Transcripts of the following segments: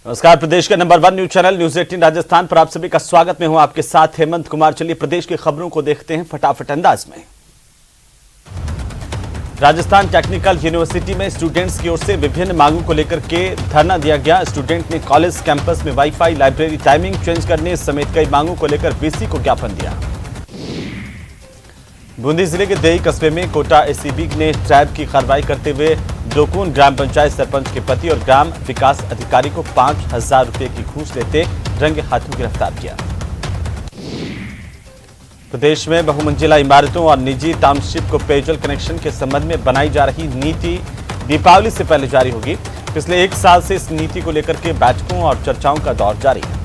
नमस्कार, प्रदेश के number 1 news channel news 18 Rajasthan पर आप सभी का स्वागत। मैं हूं आपके साथ हेमंत कुमार। चलिए प्रदेश की खबरों को देखते हैं फटाफट अंदाज में। राजस्थान टेक्निकल यूनिवर्सिटी में स्टूडेंट्स की ओर से विभिन्न मांगों को लेकर के धरना दिया गया। स्टूडेंट ने कॉलेज कैंपस में वाईफाई, लाइब्रेरी टाइमिंग चेंज करने समेत कई मांगों को लेकर वीसी को ज्ञापन दिया। बूंदी जिले के देई कस्बे में कोटा एसीबी ने ट्रैप की कार्रवाई करते हुए डोकून ग्राम पंचायत सरपंच के पति और ग्राम विकास अधिकारी को 5,000 रुपए की घूस लेते रंगे हाथों गिरफ्तार किया। प्रदेश में बहुमंजिला इमारतों और निजी टाउनशिप को पेयजल कनेक्शन के संबंध में बनाई जा रही नीति दीपावली से पहले जारी होगी। पिछले 1 साल से इस नीति को लेकर के बैठकों और चर्चाओं का दौर जारी है।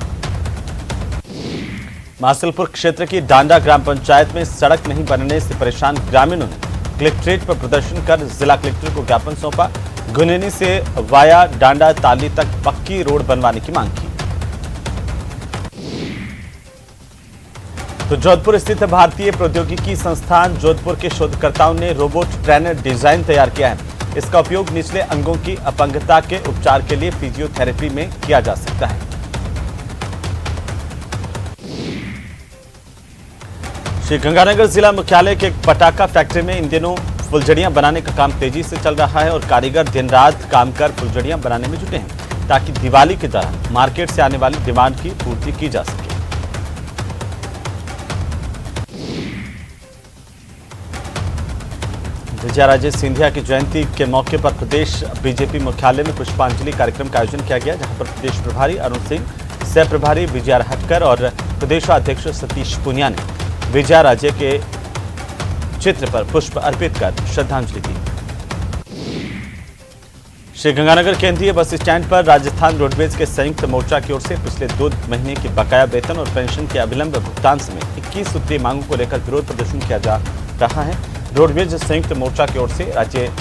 मासलपुर क्षेत्र की डांडा ग्राम पंचायत में सड़क नहीं बनने से परेशान ग्रामीणों ने कलेक्ट्रेट पर प्रदर्शन कर जिला कलेक्टर को ज्ञापन सौंपा। गुनेनी से वाया डांडा ताली तक पक्की रोड बनवाने की मांग की। तो जोधपुर स्थित भारतीय प्रौद्योगिकी संस्थान जोधपुर के शोधकर्ताओं ने रोबोट ट्रेनर डिजाइन तैयार किया है। इसका उपयोग निचले अंगों की अपंगता के उपचार के लिए फिजियोथेरेपी में किया जा सकता है। श्री गंगानगर जिला मुख्यालय के एक पटाखा फैक्ट्री में इन दिनों फुलझड़ियां बनाने का काम तेजी से चल रहा है और कारीगर दिन रात काम कर फुलझड़ियां बनाने में जुटे हैं ताकि दिवाली के दौरान मार्केट से आने वाली डिमांड की पूर्ति की जा सके। विजयाराजे सिंधिया की जयंती के मौके पर प्रदेश बीजेपी मुख्यालय में पुष्पांजलि कार्यक्रम का आयोजन किया गया, जहां पर प्रदेश प्रभारी अरुण सिंह, सह प्रभारी विजया राहटकर और प्रदेशाध्यक्ष सतीश पुनिया ने विजयाराजे के चित्र पर पुष्प अर्पित कर श्रद्धांजलि दी। श्री गंगानगर केंद्रीय बस स्टैंड पर राजस्थान रोडवेज के संयुक्त मोर्चा की ओर से पिछले 2 महीने की बकाया वेतन और पेंशन के अविलंब भुगतान समेत 21 सूत्रीय मांगों को लेकर विरोध प्रदर्शन किया जा रहा है। रोडवेज संयुक्त मोर्चा की ओर से राज्य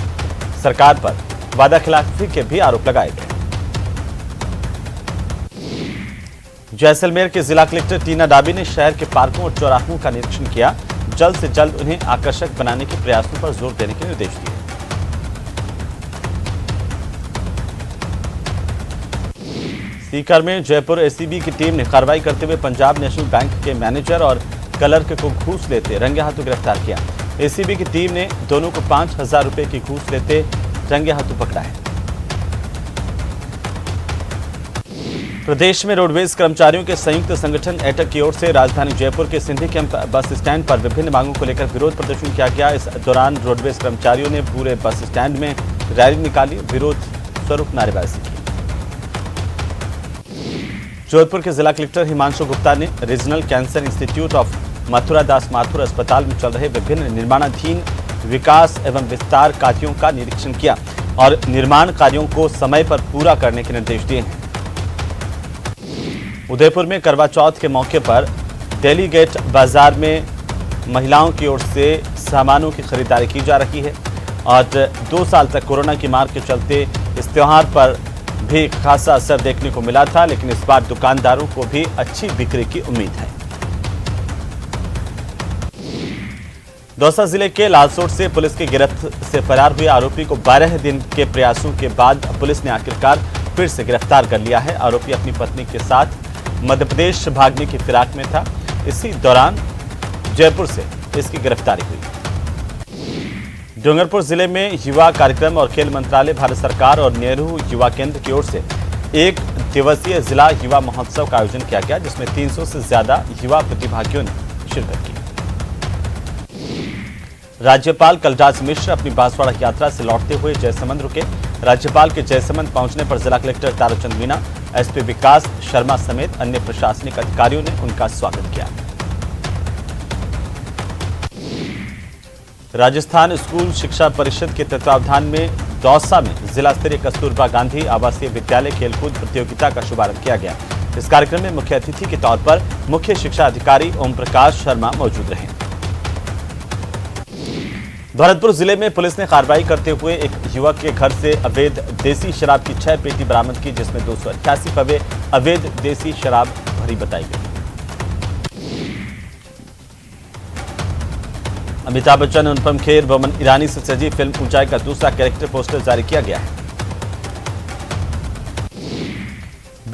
सरकार पर वादाखिलाफी के भी आरोप लगाए गए। जैसलमेर के जिला कलेक्टर टीना डाबी ने शहर के पार्कों और चौराहों का निरीक्षण किया। जल्द से जल्द उन्हें आकर्षक बनाने के प्रयासों पर जोर देने के निर्देश दिए। सीकर में जयपुर एसीबी की टीम ने कार्रवाई करते हुए पंजाब नेशनल बैंक के मैनेजर और क्लर्क को घूस लेते रंगे हाथों गिरफ्तार किया। एसीबी की टीम ने दोनों को 5,000 रुपए की घूस लेते रंगे हाथों पकड़ा है। प्रदेश में रोडवेज कर्मचारियों के संयुक्त संगठन एटक की ओर से राजधानी जयपुर के सिंधी कैंप बस स्टैंड पर विभिन्न मांगों को लेकर विरोध प्रदर्शन किया गया। इस दौरान रोडवेज कर्मचारियों ने पूरे बस स्टैंड में रैली निकाली, विरोध स्वरूप नारेबाजी की। जोधपुर के जिला कलेक्टर हिमांशु गुप्ता ने regional cancer institute of Mathura Das Mathur अस्पताल में चल रहे विभिन्न निर्माणाधीन विकास एवं विस्तार कार्यों का निरीक्षण किया और निर्माण कार्यों को समय पर पूरा करने के निर्देश दिए हैं। उदयपुर में करवा चौथ के मौके पर दिल्ली गेट बाजार में महिलाओं की ओर से सामानों की खरीदारी की जा रही है और 2 साल तक कोरोना की मार के चलते इस त्योहार पर भी खासा असर देखने को मिला था, लेकिन इस बार दुकानदारों को भी अच्छी बिक्री की उम्मीद है। दौसा जिले के लालसोट से पुलिस की गिरफ्त से फरार हुए आरोपी को 12 दिन के प्रयासों के बाद पुलिस ने आखिरकार फिर से गिरफ्तार कर लिया है। आरोपी अपनी पत्नी के साथ मध्य प्रदेश भागने की फिराक में था। इसी दौरान जयपुर से इसकी गिरफ्तारी हुई। डूंगरपुर जिले में युवा कार्यक्रम और खेल मंत्रालय, भारत सरकार और नेहरू युवा केंद्र की ओर से 1 दिवसीय जिला युवा महोत्सव का आयोजन किया गया, जिसमें 300 से ज्यादा युवा प्रतिभागियों ने शिरकत की। राज्यपाल कलराज मिश्र अपनी बांसवाड़ा यात्रा से लौटते हुए जयसमंद रुके। राज्यपाल के जयसमंद पहुंचने पर जिला कलेक्टर ताराचंद मीणा, एसपी विकास शर्मा समेत अन्य प्रशासनिक अधिकारियों ने उनका स्वागत किया। राजस्थान स्कूल शिक्षा परिषद के तत्वावधान में दौसा में जिला स्तरीय कस्तूरबा गांधी आवासीय विद्यालय खेलकूद प्रतियोगिता का शुभारंभ किया गया। इस कार्यक्रम में मुख्य अतिथि के तौर पर मुख्य शिक्षा अधिकारी ओम प्रकाश शर्मा मौजूद रहे। भरतपुर जिले में पुलिस ने कार्रवाई करते हुए एक युवक के घर से अवैध देसी शराब की 6 पेटी बरामद की, जिसमें 288 पवे अवैध देसी शराब भरी बताई गई। अमिताभ बच्चन, अनुपम खेर, बोमन ईरानी से सजी फिल्म ऊंचाई का दूसरा कैरेक्टर पोस्टर जारी किया गया है।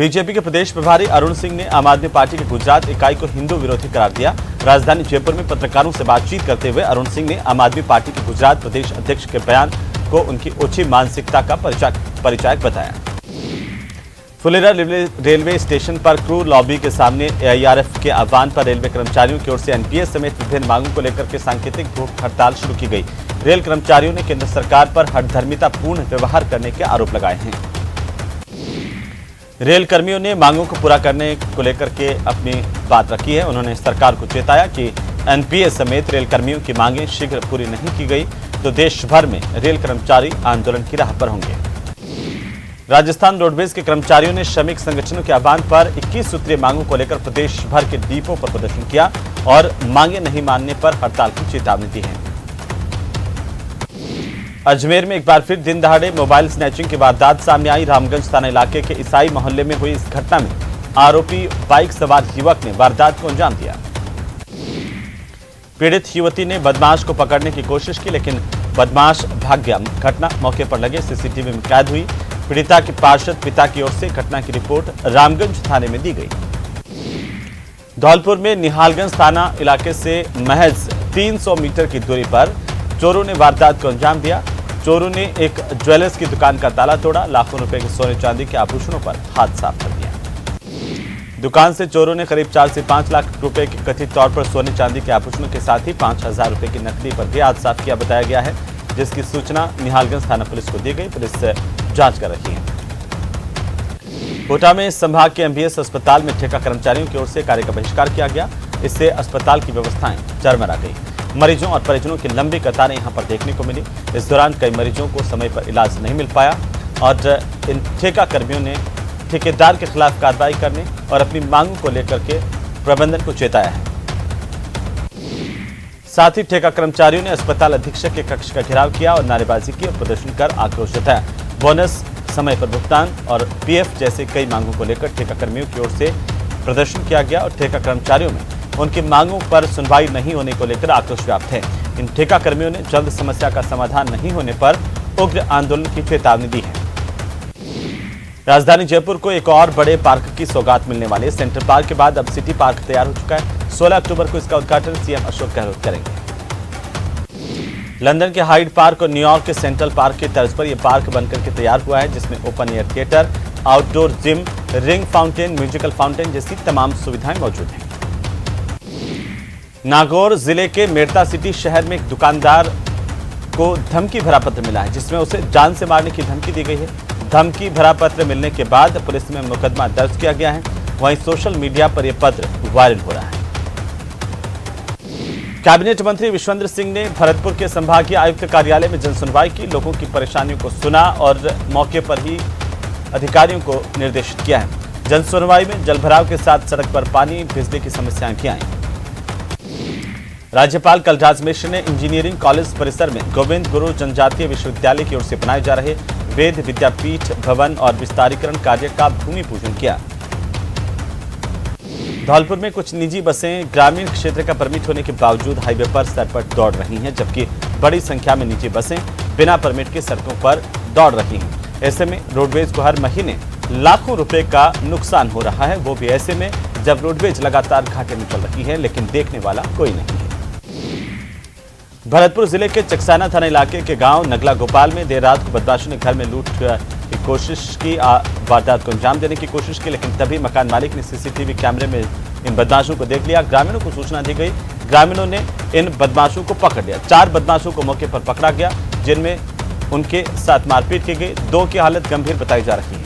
बीजेपी के प्रदेश प्रभारी अरुण सिंह ने आम आदमी पार्टी की गुजरात इकाई को हिंदू विरोधी करार दिया। राजधानी जयपुर में पत्रकारों से बातचीत करते हुए अरुण सिंह ने आम आदमी पार्टी के गुजरात प्रदेश अध्यक्ष के बयान को उनकी ओछी मानसिकता का परिचायक बताया। फुलेरा रेलवे स्टेशन पर क्रू लॉबी के सामने एआईआरएफ के आह्वान पर रेलवे कर्मचारियों की ओर से एनपीएस समेत विभिन्न मांगों को लेकर के सांकेतिक भूख हड़ताल शुरू की गई। रेल कर्मचारियों ने केंद्र सरकार पर हठधर्मितापूर्ण व्यवहार करने के आरोप लगाए हैं। रेल कर्मियों ने मांगों को पूरा करने को लेकर के अपनी बात रखी है। उन्होंने सरकार को चेताया कि एनपीएस समेत रेल कर्मियों की मांगें शीघ्र पूरी नहीं की गई तो देश भर में रेल कर्मचारी आंदोलन की राह पर होंगे। राजस्थान रोडवेज के कर्मचारियों ने श्रमिक संगठनों के आह्वान पर 21 सूत्रीय मांगों को लेकर प्रदेश भर के डिपो पर प्रदर्शन किया और मांगे नहीं मानने पर हड़ताल की चेतावनी दी है। अजमेर में एक बार फिर दिन दहाड़े मोबाइल स्नैचिंग की वारदात सामने आई। रामगंज थाना इलाके के ईसाई मोहल्ले में हुई इस घटना में आरोपी बाइक सवार युवक ने वारदात को अंजाम दिया। पीड़ित युवती ने बदमाश को पकड़ने की कोशिश की लेकिन बदमाश भाग गया। घटना मौके पर लगे सीसीटीवी में कैद हुई। पीड़िता के पार्षद पिता की ओर से घटना की रिपोर्ट रामगंज थाने में दी गई। धौलपुर में निहालगंज थाना इलाके से महज 300 मीटर की दूरी पर चोरों ने वारदात को अंजाम दिया। चोरों ने एक ज्वेलर्स की दुकान का ताला तोड़ा, लाखों रुपए के सोने चांदी के आभूषणों पर हाथ साफ कर दिया। दुकान से चोरों ने करीब 4 से 5 लाख रुपए के कथित तौर पर सोने चांदी के आभूषणों के साथ ही 5,000 रुपए की नकदी पर भी हाथ साफ किया बताया गया है, जिसकी सूचना निहालगंज थाना पुलिस को दी गई। पुलिस जांच कर रही है। कोटा में संभाग के एमबीएस अस्पताल में ठेका कर्मचारियों की ओर से कार्य का बहिष्कार किया गया। इससे अस्पताल की व्यवस्थाएं चरमरा गई। मरीजों और परिजनों की लंबी कतारें यहां पर देखने को मिली। इस दौरान कई मरीजों को समय पर इलाज नहीं मिल पाया और इन ठेका कर्मियों ने ठेकेदार के खिलाफ कार्रवाई करने और अपनी मांगों को लेकर के प्रबंधन को चेताया है। साथ ही ठेका कर्मचारियों ने अस्पताल अधीक्षक के कक्ष का घेराव किया और नारेबाजी की और प्रदर्शन कर आक्रोश जताया। बोनस, समय पर भुगतान और पीएफ जैसे कई मांगों को लेकर ठेका कर्मियों की ओर से प्रदर्शन किया गया और ठेका कर्मचारियों में उनकी मांगों पर सुनवाई नहीं होने को लेकर आक्रोश व्याप्त है। इन ठेका कर्मियों ने जल्द समस्या का समाधान नहीं होने पर उग्र आंदोलन की चेतावनी दी है। राजधानी जयपुर को एक और बड़े पार्क की सौगात मिलने वाली है। सेंट्रल पार्क के बाद अब सिटी पार्क तैयार हो चुका है। 16 अक्टूबर को इसका उद्घाटन सीएम अशोक गहलोत करेंगे। लंदन के हाइड पार्क और न्यूयॉर्क के सेंट्रल पार्क की तर्ज पर यह पार्क बनकर के तैयार हुआ है, जिसमें open air theatre, outdoor gym, ring fountain, musical fountain जैसी तमाम सुविधाएं मौजूद हैं। नागौर जिले के मेड़ता सिटी शहर में एक दुकानदार को धमकी भरा पत्र मिला है, जिसमें उसे जान से मारने की धमकी दी गई है। धमकी भरा पत्र मिलने के बाद पुलिस में मुकदमा दर्ज किया गया है। वहीं सोशल मीडिया पर यह पत्र वायरल हो रहा है। कैबिनेट मंत्री विश्वेंद्र सिंह ने भरतपुर के संभागीय आयुक्त कार्यालय में जनसुनवाई की, लोगों की परेशानियों को सुना और मौके पर ही अधिकारियों को निर्देशित किया है। जनसुनवाई में जलभराव के साथ सड़क पर पानी, बिजली की समस्याएं भी आई। राज्यपाल कलराज मिश्र ने इंजीनियरिंग कॉलेज परिसर में गोविंद गुरु जनजातीय विश्वविद्यालय की ओर से बनाए जा रहे वेद विद्यापीठ भवन और विस्तारीकरण कार्य का भूमि पूजन किया। धौलपुर में कुछ निजी बसें ग्रामीण क्षेत्र का परमिट होने के बावजूद हाईवे पर सरपट दौड़ रही हैं, जबकि बड़ी संख्या में निजी बसें बिना परमिट के सड़कों पर दौड़ रही हैं। ऐसे में रोडवेज को हर महीने लाखों रुपए का नुकसान हो रहा है, वो भी ऐसे में जब रोडवेज लगातार घाटे में चल रही है, लेकिन देखने वाला कोई नहीं है। भरतपुर जिले के चकसाना थाना इलाके के गांव नगला गोपाल में देर रात को बदमाशों ने घर में लूट की कोशिश की, वारदात को अंजाम देने की कोशिश की, लेकिन तभी मकान मालिक ने सीसीटीवी कैमरे में इन बदमाशों को देख लिया। ग्रामीणों को सूचना दी गई। ग्रामीणों ने इन बदमाशों को पकड़ लिया। 4 बदमाशों को मौके पर पकड़ा गया, जिनमें उनके साथ मारपीट की गई। 2 की हालत गंभीर बताई जा रही है।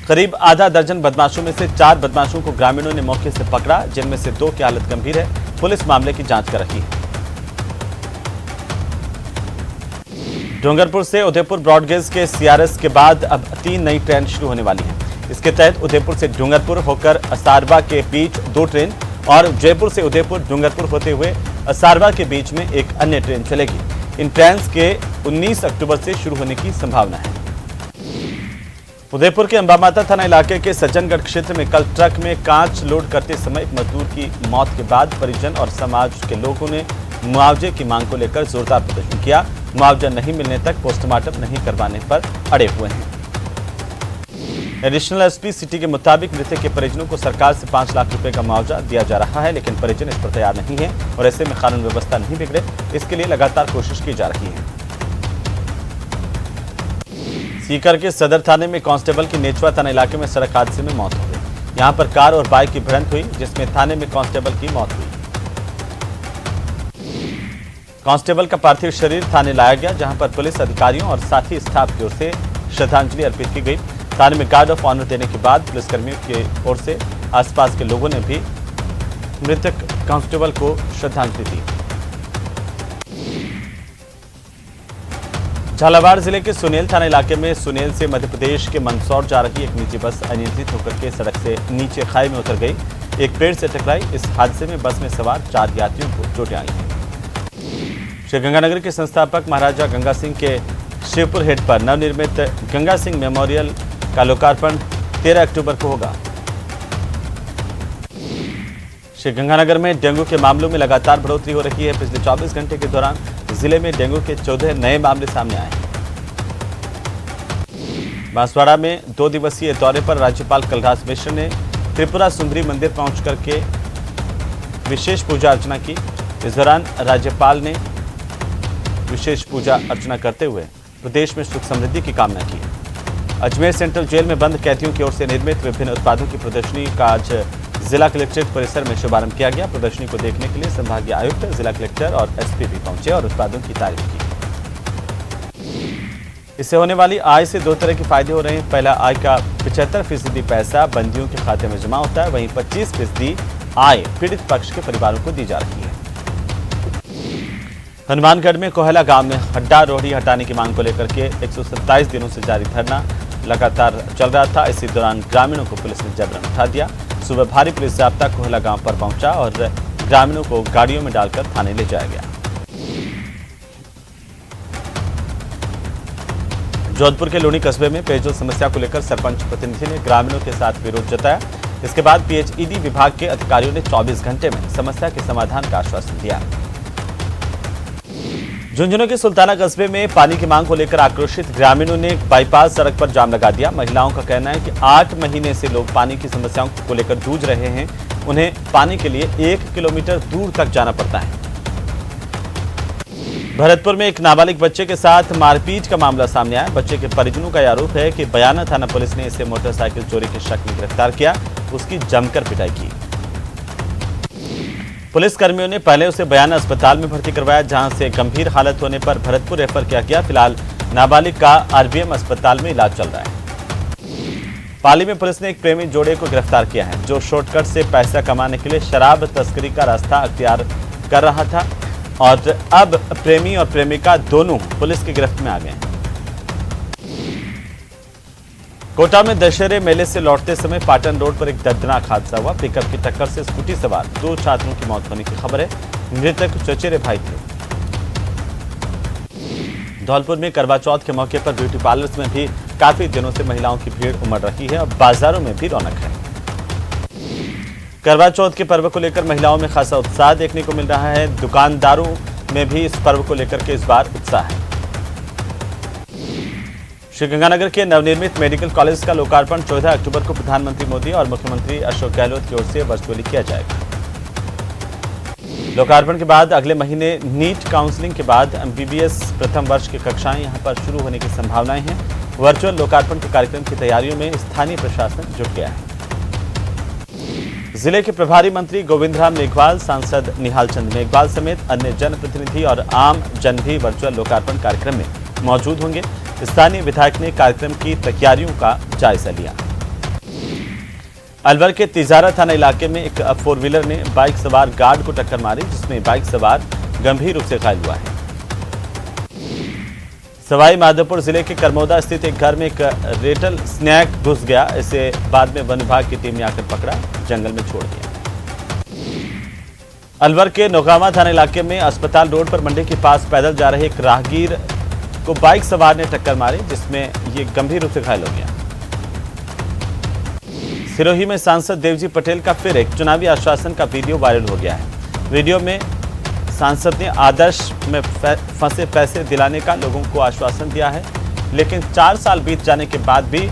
करीब आधा दर्जन बदमाशों में से 4 बदमाशों को ग्रामीणों ने मौके से पकड़ा, जिनमें से 2 की हालत गंभीर है। पुलिस मामले की जांच कर रही है। डूंगरपुर से उदयपुर ब्रॉडगेज के सीआरएस के बाद अब 3 नई ट्रेन शुरू होने वाली हैं। इसके तहत उदयपुर से डूंगरपुर होकर असारवा के बीच 2 ट्रेन और जयपुर से उदयपुर डूंगरपुर होते हुए असारवा के बीच में एक अन्य ट्रेन चलेगी। इन ट्रेन के 19 अक्टूबर से शुरू होने की संभावना है। उदयपुर के अंबामाता थाना इलाके के सज्जनगढ़ क्षेत्र में कल ट्रक में कांच लोड करते समय एक मजदूर की मौत के बाद परिजन और समाज के लोगों ने मुआवजे की मांग को लेकर जोरदार प्रदर्शन किया। मुआवजा नहीं मिलने तक पोस्टमार्टम नहीं करवाने पर अड़े हुए हैं। एडिशनल एसपी सिटी के मुताबिक मृतक के परिजनों को सरकार से 5 लाख रुपए का मुआवजा दिया जा रहा है, लेकिन परिजन इस पर तैयार नहीं है और ऐसे में कानून व्यवस्था नहीं बिगड़े, इसके लिए लगातार कोशिश की जा रही है। सीकर के सदर थाने में कांस्टेबल की नेचवा थाना इलाके में सड़क हादसे में मौत हो गई। यहां पर कार और बाइक की भिड़ंत हुई, जिसमें थाने में कांस्टेबल की मौत हुई। कांस्टेबल का पार्थिव शरीर थाने लाया गया, जहां पर पुलिस अधिकारियों और साथी स्टाफ की ओर से श्रद्धांजलि अर्पित की गई। थाने में गार्ड ऑफ ऑनर देने के बाद पुलिसकर्मियों की ओर से आसपास के लोगों ने भी मृतक कांस्टेबल को श्रद्धांजलि दी। झालावाड़ जिले के सुनेल थाना इलाके में सुनेल से मध्य प्रदेश के मंदसौर जा रही एक निजी बस अनियंत्रित होकर के सड़क से नीचे खाई में उतर गई, एक पेड़ से टकराई। इस हादसे में बस में सवार 4 यात्रियों को चोटें आई हैं। श्रीगंगानगर के संस्थापक महाराजा गंगा सिंह के शिवपुर हेड पर नवनिर्मित गंगा सिंह मेमोरियल का लोकार्पण 13 अक्टूबर को होगा। श्रीगंगानगर में डेंगू के मामलों में लगातार बढ़ोतरी हो रही है। पिछले 24 घंटे के दौरान जिले में डेंगू के 14 नए मामले सामने आए हैं। बांसवाड़ा में 2 दिवसीय दौरे पर राज्यपाल कलराज मिश्र ने त्रिपुरा सुंदरी मंदिर पहुंच करके विशेष पूजा अर्चना की। इस दौरान राज्यपाल ने विशेष पूजा अर्चना करते हुए प्रदेश में सुख समृद्धि की कामना की। अजमेर सेंट्रल जेल में बंद कैदियों की ओर से निर्मित विभिन्न उत्पादों की प्रदर्शनी का आज जिला कलेक्ट्रेट परिसर में शुभारंभ किया गया। प्रदर्शनी को देखने के लिए संभागीय आयुक्त, जिला कलेक्टर और एसपी भी पहुंचे और उत्पादों की तारीफ की। इससे होने वाली आय से 2 तरह के फायदे हो रहे हैं। पहला, आय का 75% पैसा बंदियों के खाते में जमा होता है, वहीं 25% आय पीड़ित पक्ष के परिवारों को दी जा रही है। हनुमानगढ़ में कोहला गांव में हड्डा रोहड़ी हटाने की मांग को लेकर के 127 दिनों से जारी धरना लगातार चल रहा था। इसी दौरान ग्रामीणों को पुलिस ने जबरन उठा दिया। सुबह भारी पुलिस जाब्ता कोहला गांव पर पहुंचा और ग्रामीणों को गाड़ियों में डालकर थाने ले जाया गया। जोधपुर के लूणी कस्बे में पेयजल समस्या को लेकर सरपंच प्रतिनिधि ने ग्रामीणों के साथ विरोध जताया। इसके बाद पीएचईडी विभाग के अधिकारियों ने 24 घंटे में समस्या के समाधान का आश्वासन दिया। झुंझुनू के सुल्ताना कस्बे में पानी की मांग को लेकर आक्रोशित ग्रामीणों ने बाईपास सड़क पर जाम लगा दिया। महिलाओं का कहना है कि 8 महीने से लोग पानी की समस्याओं को लेकर जूझ रहे हैं। उन्हें पानी के लिए 1 किलोमीटर दूर तक जाना पड़ता है। भरतपुर में एक नाबालिग बच्चे के साथ मारपीट का मामला सामने आया। बच्चे के परिजनों का आरोप है कि बयाना थाना पुलिस ने इसे मोटरसाइकिल चोरी के शक में गिरफ्तार किया, उसकी जमकर पिटाई की। पुलिस कर्मियों ने पहले उसे बयाना अस्पताल में भर्ती करवाया, जहां से गंभीर हालत होने पर भरतपुर रेफर किया गया। फिलहाल नाबालिग का आरबीएम अस्पताल में इलाज चल रहा है। पाली में पुलिस ने एक प्रेमी जोड़े को गिरफ्तार किया है, जो शॉर्टकट से पैसा कमाने के लिए शराब तस्करी का रास्ता अख्तियार कर रहा था और अब प्रेमी और प्रेमिका दोनों पुलिस की गिरफ्त में आ गए हैं। कोटा में दशहरे मेले से लौटते समय पाटन रोड पर एक दर्दनाक हादसा हुआ। पिकअप की टक्कर से स्कूटी सवार 2 छात्रों की मौत होने की खबर है। मृतक चचेरे भाई थे। धौलपुर में करवा चौथ के मौके पर ब्यूटी पार्लर्स में भी काफी दिनों से महिलाओं की भीड़ उमड़ रही है और बाजारों में भी रौनक है। करवा चौथ के पर्व को लेकर महिलाओं में खासा उत्साह देखने को मिल रहा है। दुकानदारों में भी इस पर्व को लेकर के इस बार उत्साह है। श्रीगंगानगर के नवनिर्मित मेडिकल कॉलेज का लोकार्पण 14 अक्टूबर को प्रधानमंत्री मोदी और मुख्यमंत्री अशोक गहलोत की ओर से वर्चुअली किया जाएगा। लोकार्पण के बाद अगले महीने नीट काउंसलिंग के बाद एमबीबीएस प्रथम वर्ष की कक्षाएं यहां पर शुरू होने की संभावनाएं हैं। वर्चुअल लोकार्पण के कार्यक्रम की तैयारियों में स्थानीय प्रशासन जुट गया है। जिले के प्रभारी मंत्री गोविंदराम मेघवाल, सांसद निहाल चंद मेघवाल समेत अन्य जनप्रतिनिधि और आम जन भी वर्चुअल लोकार्पण कार्यक्रम में मौजूद होंगे। स्थानीय विधायक ने कार्यक्रम की तैयारियों का जायजा लिया। अलवर के तिजारा थाना इलाके में एक 4 व्हीलर ने बाइक सवार गार्ड को टक्कर मारी, जिसमें बाइक सवार गंभीर रूप से घायल हुआ है। सवाई माधोपुर जिले के करमौदा स्थित एक घर में एक रेटल स्नैक घुस गया। इसे बाद में वन विभाग की टीम ने आकर पकड़ा, जंगल में छोड़ दिया। अलवर के नौगावा थाना इलाके में अस्पताल रोड पर मंडी के पास पैदल जा रहे एक राहगीर को बाइक सवार ने टक्कर मारी, जिसमें ये गंभीर रूप से घायल हो गया। सिरोही में सांसद देवजी पटेल का फिर एक चुनावी आश्वासन का वीडियो वायरल हो गया है। वीडियो में सांसद ने आदर्श में फंसे पैसे दिलाने का लोगों को आश्वासन दिया है, लेकिन 4 साल बीत जाने के बाद भी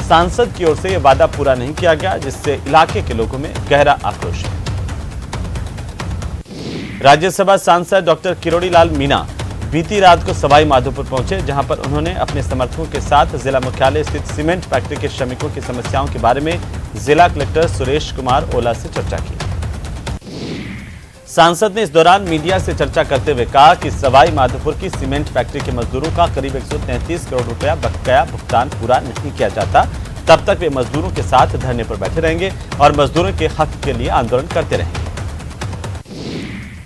सांसद की ओर से यह वादा पूरा नहीं किया गया, जिससे इलाके के लोगों में गहरा आक्रोश है। राज्यसभा सांसद डॉक्टर किरोड़ी लाल मीणा बीती रात को सवाई माधोपुर पहुंचे, जहां पर उन्होंने अपने समर्थकों के साथ जिला मुख्यालय स्थित सीमेंट फैक्ट्री के श्रमिकों की समस्याओं के बारे में जिला कलेक्टर सुरेश कुमार ओला से चर्चा की। सांसद ने इस दौरान मीडिया से चर्चा करते हुए कहा कि सवाई माधोपुर की सीमेंट फैक्ट्री के मजदूरों का करीब 133 करोड़ रुपया बकाया भुगतान पूरा नहीं किया जाता, तब तक वे मजदूरों के साथ धरने पर बैठे रहेंगे और मजदूरों के हक के लिए आंदोलन करते रहेंगे।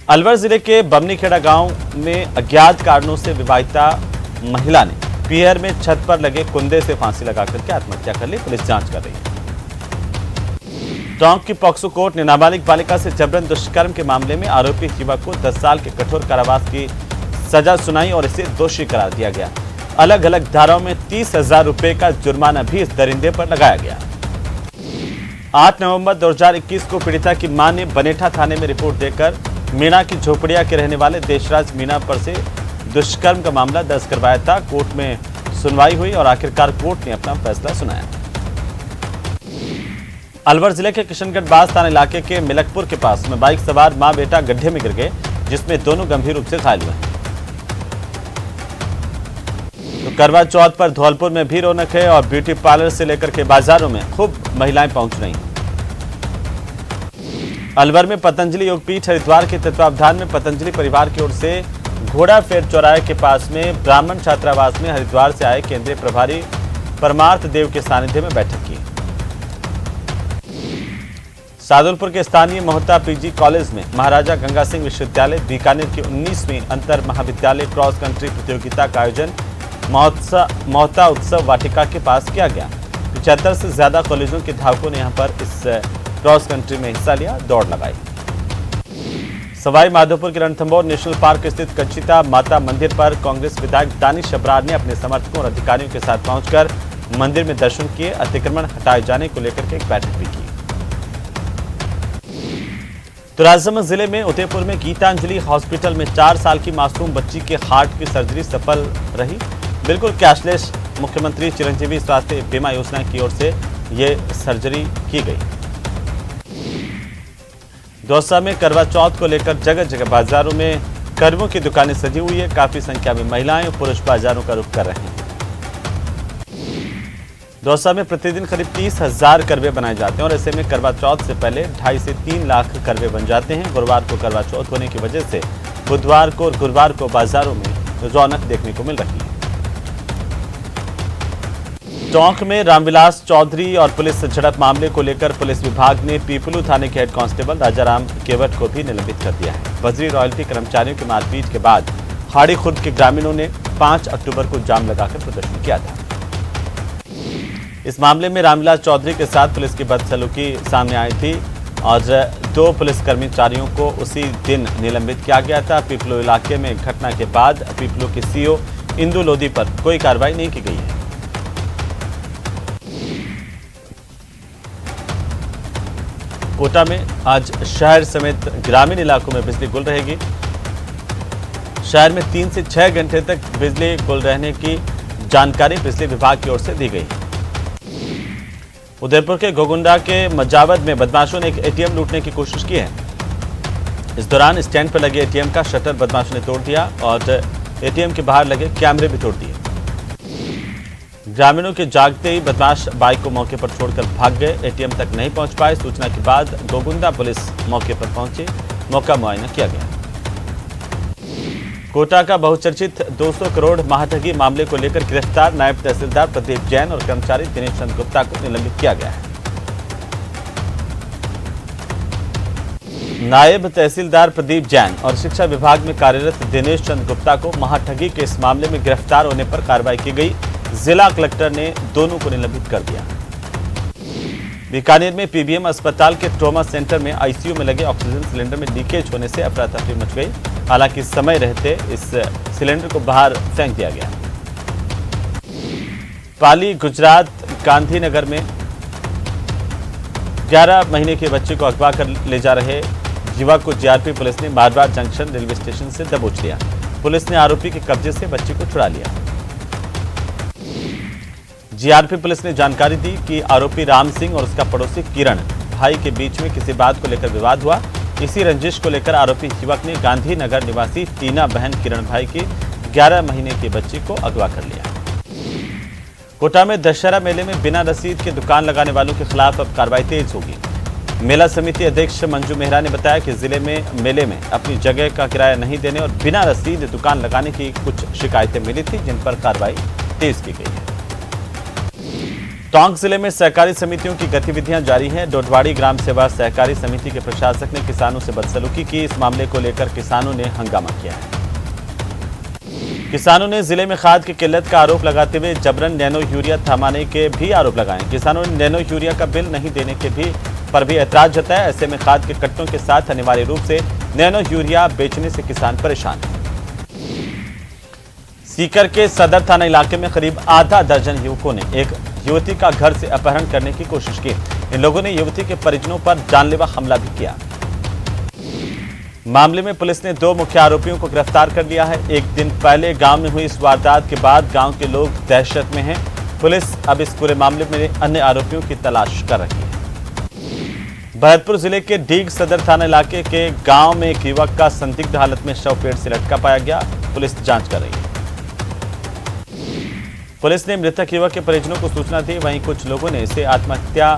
अलवर जिले के बमनीखेड़ा गांव में अज्ञात कारणों से विवाहिता महिला ने पीहर में छत पर लगे कुंदे से फांसी लगाकर के आत्महत्या कर ली। पुलिस जांच कर रही है। टोंक की पॉक्सो कोर्ट ने नाबालिग बालिका से जबरन दुष्कर्म के मामले में आरोपी युवक को 10 साल के कठोर कारावास की सजा सुनाई और इसे दोषी करार दिया गया। अलग अलग धाराओं में 30,000 रुपए का जुर्माना भी इस दरिंदे पर लगाया गया। 8 नवंबर 2021 को पीड़िता की मां ने बनेठा थाने में रिपोर्ट देकर मीणा की झोपड़िया के रहने वाले देशराज मीणा पर से दुष्कर्म का मामला दर्ज करवाया था। कोर्ट में सुनवाई हुई और आखिरकार कोर्ट ने अपना फैसला सुनाया। अलवर जिले के किशनगढ़ बास थाना इलाके के मिलकपुर के पास में बाइक सवार मां बेटा गड्ढे में गिर गए, जिसमें दोनों गंभीर रूप से घायल हुए हैं। तो करवा चौथ पर धौलपुर में भी रौनक है और ब्यूटी पार्लर से लेकर के बाजारों में खूब महिलाएं पहुंच रही हैं। अलवर में पतंजलि योगपीठ हरिद्वार के तत्वावधान में पतंजलि परिवार की ओर से घोड़ा फेर चौराहे के पास में ब्राह्मण छात्रावास में हरिद्वार से आए केंद्रीय प्रभारी परमार्थ देव के सानिध्य में बैठक की। सादुलपुर के स्थानीय मोहता पीजी कॉलेज में महाराजा गंगा सिंह विश्वविद्यालय बीकानेर की 19वीं अंतर महाविद्यालय क्रॉस कंट्री प्रतियोगिता का आयोजन मोहता उत्सव वाटिका के पास किया गया। 75 से ज्यादा कॉलेजों के धावकों ने यहां पर इस क्रॉस कंट्री में हिस्सा लिया, दौड़ लगाई। सवाई माधोपुर के रणथंभौर नेशनल पार्क स्थित कच्चिता माता मंदिर पर कांग्रेस विधायक दानिश अब्रार ने अपने समर्थकों और अधिकारियों के साथ पहुंचकर मंदिर में दर्शन किए। अतिक्रमण हटाए जाने को लेकर के एक बैठक भी की। तो राजसमंद जिले में उदयपुर में गीतांजलि हॉस्पिटल में 4 साल की मासूम बच्ची के हार्ट की सर्जरी सफल रही। बिल्कुल कैशलेस मुख्यमंत्री चिरंजीवी स्वास्थ्य बीमा योजना की ओर से ये सर्जरी की गई। दौसा में करवा चौथ को लेकर जगह जगह बाजारों में करवों की दुकानें सजी हुई है। काफी संख्या में महिलाएं और पुरुष बाजारों का रुख कर रहे हैं। दौसा में प्रतिदिन करीब 30,000 करवे बनाए जाते हैं और ऐसे में करवा चौथ से पहले 2.5 से 3 लाख करवे बन जाते हैं। गुरुवार को करवा चौथ होने की वजह से बुधवार को और गुरुवार को बाजारों में रौनक देखने को मिल रही है। टोंक में रामविलास चौधरी और पुलिस झड़प मामले को लेकर पुलिस विभाग ने पीपलू थाने के हेड कांस्टेबल राजाराम केवट को भी निलंबित कर दिया है। बजरी रॉयल्टी कर्मचारियों की मारपीट के बाद हाड़ी खुर्द के ग्रामीणों ने 5 अक्टूबर को जाम लगाकर प्रदर्शन किया था। इस मामले में रामविलास चौधरी के साथ पुलिस की बदसलूकी सामने आई थी और 2 पुलिस कर्मचारियों को उसी दिन निलंबित किया गया था। पीपलू इलाके में घटना के बाद पीपलू के सीओ इंदु लोधी पर कोई कार्रवाई नहीं की गई है। कोटा में आज शहर समेत ग्रामीण इलाकों में बिजली गुल रहेगी। शहर में 3 से 6 घंटे तक बिजली गुल रहने की जानकारी बिजली विभाग की ओर से दी गई। उदयपुर के गोगुंडा के मजावद में बदमाशों ने एक एटीएम लूटने की कोशिश की है। इस दौरान स्टैंड पर लगे एटीएम का शटर बदमाशों ने तोड़ दिया और एटीएम के बाहर लगे कैमरे भी तोड़ दिए। ग्रामीणों के जागते ही बदमाश बाइक को मौके पर छोड़कर भाग गए। एटीएम तक नहीं पहुंच पाए। सूचना के बाद गोगुंडा पुलिस मौके पर पहुंची, मौका मुआयना किया गया। कोटा का बहुचर्चित 200 करोड़ महाठगी मामले को लेकर गिरफ्तार नायब तहसीलदार प्रदीप जैन और कर्मचारी दिनेश चंद गुप्ता को निलंबित किया गया है। नायब तहसीलदार प्रदीप जैन और शिक्षा विभाग में कार्यरत दिनेश चंद गुप्ता को महाठगी के इस मामले में गिरफ्तार होने पर कार्रवाई की गई। जिला कलेक्टर ने दोनों को निलंबित कर दिया। बीकानेर में पीबीएम अस्पताल के ट्रॉमा सेंटर में आईसीयू में लगे ऑक्सीजन सिलेंडर में लीकेज होने से अफरा तफरी मच गई। हालांकि समय रहते इस सिलेंडर को बाहर फेंक दिया गया। पाली गुजरात गांधीनगर में 11 महीने के बच्चे को अगवा कर ले जा रहे युवक को जीआरपी पुलिस ने मारवाड़ जंक्शन रेलवे स्टेशन से दबोच लिया। पुलिस ने आरोपी के कब्जे से बच्चे को छुड़ा लिया। जीआरपी पुलिस ने जानकारी दी कि आरोपी राम सिंह और उसका पड़ोसी किरण भाई के बीच में किसी बात को लेकर विवाद हुआ। इसी रंजिश को लेकर आरोपी युवक ने गांधीनगर निवासी टीना बहन किरण भाई की 11 महीने की बच्ची को अगवा कर लिया। कोटा में दशहरा मेले में बिना रसीद के दुकान लगाने वालों के खिलाफ अब कार्रवाई तेज होगी। मेला समिति अध्यक्ष मंजू मेहरा ने बताया कि जिले में मेले में अपनी जगह का किराया नहीं देने और बिना रसीद दुकान लगाने की कुछ शिकायतें मिली थी, जिन पर कार्रवाई तेज की गई है। टोंक जिले में सहकारी समितियों की गतिविधियां जारी हैं। डोडवाड़ी ग्राम सेवा सहकारी समिति के प्रशासक ने किसानों से बदसलूकी की। इस मामले को लेकर किसानों ने हंगामा किया है। किसानों ने जिले में खाद की किल्लत का आरोप लगाते हुए जबरन नैनो यूरिया थमाने के भी आरोप लगाए। किसानों ने नैनो यूरिया का बिल नहीं देने के पर भी ऐतराज जताया। ऐसे में खाद के कट्टों के साथ अनिवार्य रूप से नैनो यूरिया बेचने से किसान परेशान हैं। सीकर के सदर थाना इलाके में करीब आधा दर्जन युवकों ने एक युवती का घर से अपहरण करने की कोशिश की। इन लोगों ने युवती के परिजनों पर जानलेवा हमला भी किया। मामले में पुलिस ने 2 मुख्य आरोपियों को गिरफ्तार कर लिया है। एक दिन पहले गांव में हुई इस वारदात के बाद गांव के लोग दहशत में हैं। पुलिस अब इस पूरे मामले में अन्य आरोपियों की तलाश कर रही है। भरतपुर जिले के डीग सदर थाना इलाके के गांव में एक युवक का संदिग्ध हालत में शव पेड़ से लटका पाया गया। पुलिस जांच कर रही है। पुलिस ने मृतक युवक के परिजनों को सूचना दी। वहीं कुछ लोगों ने इसे आत्महत्या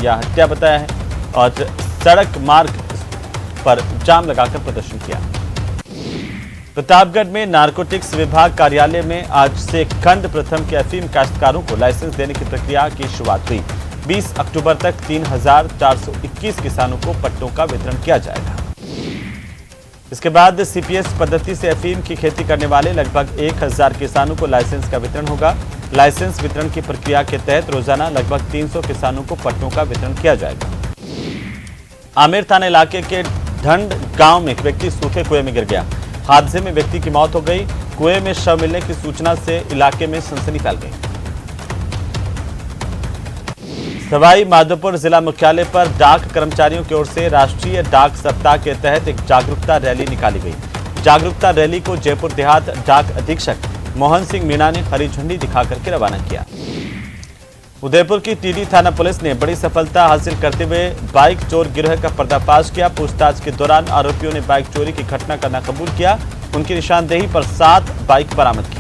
या हत्या बताया है और सड़क मार्ग पर जाम लगाकर प्रदर्शन किया। प्रतापगढ़ में नारकोटिक्स विभाग कार्यालय में आज से खंड प्रथम के अफीम काश्तकारों को लाइसेंस देने की प्रक्रिया की शुरुआत हुई। 20 अक्टूबर तक 3,421 किसानों को पट्टों का वितरण किया जाएगा। इसके बाद सीपीएस पद्धति से अफीम की खेती करने वाले लगभग 1,000 किसानों को लाइसेंस का वितरण होगा। लाइसेंस वितरण की प्रक्रिया के तहत रोजाना लगभग 300 किसानों को पट्टों का वितरण किया जाएगा। आमेर थाना इलाके के ढंड गांव में एक व्यक्ति सूखे कुएं में गिर गया। हादसे में व्यक्ति की मौत हो गई। कुएं में शव मिलने की सूचना से इलाके में सनसनी फैल गई। सवाई माधोपुर जिला मुख्यालय पर डाक कर्मचारियों की ओर से राष्ट्रीय डाक सप्ताह के तहत एक जागरूकता रैली निकाली गई। जागरूकता रैली को जयपुर देहात डाक अधीक्षक मोहन सिंह मीणा ने हरी झंडी दिखाकर के रवाना किया। उदयपुर की टीडी थाना पुलिस ने बड़ी सफलता हासिल करते हुए बाइक चोर गिरोह का पर्दाफाश किया। पूछताछ के दौरान आरोपियों ने बाइक चोरी की घटना करना कबूल किया। उनकी निशानदेही पर 7 बाइक बरामद की।